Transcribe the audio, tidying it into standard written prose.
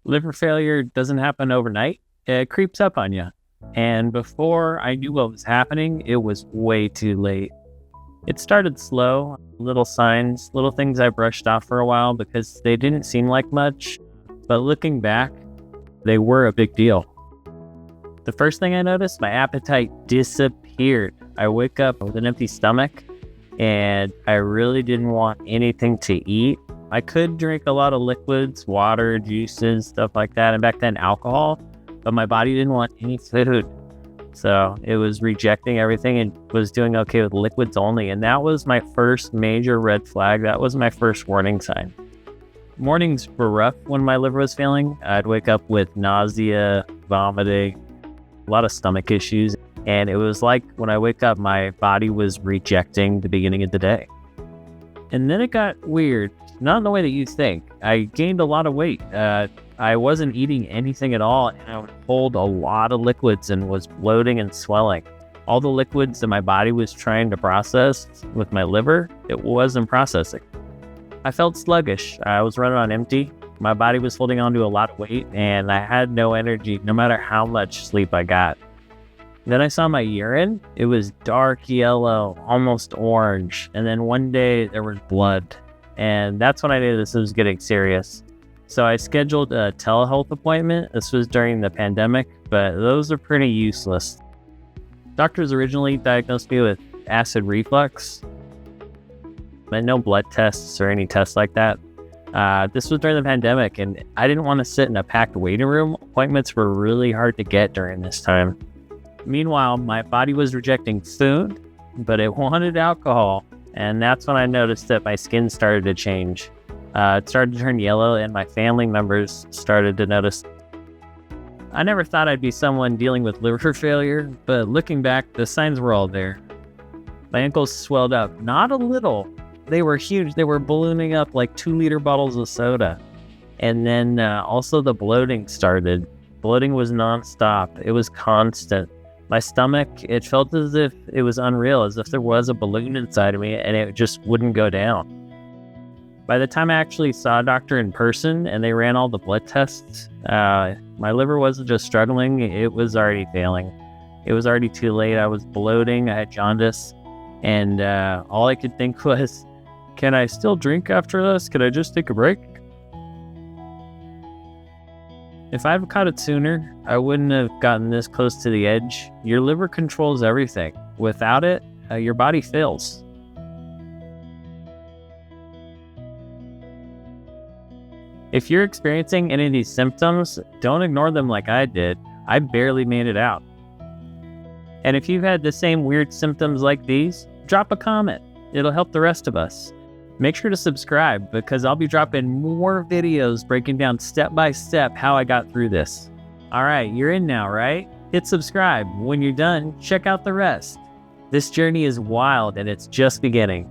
Liver failure doesn't happen overnight. It creeps up on you. And before I knew what was happening, it was way too late. It started slow, little signs, little things I brushed off for a while because they didn't seem like much. But looking back, they were a big deal. The first thing I noticed, my appetite disappeared. I wake up with an empty stomach and I really didn't want anything to eat. I could drink a lot of liquids, water, juices, stuff like that, and back then alcohol, but my body didn't want any food. So it was rejecting everything and was doing okay with liquids only. And that was my first major red flag. That was my first warning sign. Mornings were rough when my liver was failing. I'd wake up with nausea, vomiting, a lot of stomach issues. And it was like when I wake up, my body was rejecting the beginning of the day. And then it got weird, not in the way that you think. I gained a lot of weight. I wasn't eating anything at all, and I would hold a lot of liquids and was bloating and swelling. All the liquids that my body was trying to process with my liver, it wasn't processing. I felt sluggish. I was running on empty. My body was holding on to a lot of weight, and I had no energy no matter how much sleep I got. Then I saw my urine. It was dark yellow, almost orange. And then one day there was blood. And that's when I knew this was getting serious. So I scheduled a telehealth appointment. This was during the pandemic, but those are pretty useless. Doctors originally diagnosed me with acid reflux, but no blood tests or any tests like that. This was during the pandemic, and I didn't want to sit in a packed waiting room. Appointments were really hard to get during this time. Meanwhile, my body was rejecting food, but it wanted alcohol. And that's when I noticed that my skin started to change. It started to turn yellow, and my family members started to notice. I never thought I'd be someone dealing with liver failure, but looking back, the signs were all there. My ankles swelled up, not a little. They were huge. They were ballooning up like 2-liter bottles of soda. And then also the bloating started. Bloating was nonstop. It was constant. My stomach, it felt as if it was unreal, as if there was a balloon inside of me and it just wouldn't go down. By the time I actually saw a doctor in person and they ran all the blood tests, my liver wasn't just struggling, it was already failing. It was already too late. I was bloating, I had jaundice, and all I could think was, can I still drink after this? Could I just take a break? If I'd caught it sooner, I wouldn't have gotten this close to the edge. Your liver controls everything. Without it, your body fails. If you're experiencing any of these symptoms, don't ignore them like I did. I barely made it out. And if you've had the same weird symptoms like these, drop a comment. It'll help the rest of us. Make sure to subscribe because I'll be dropping more videos breaking down step by step how I got through this. All right, you're in now, right? Hit subscribe. When you're done, check out the rest. This journey is wild and it's just beginning.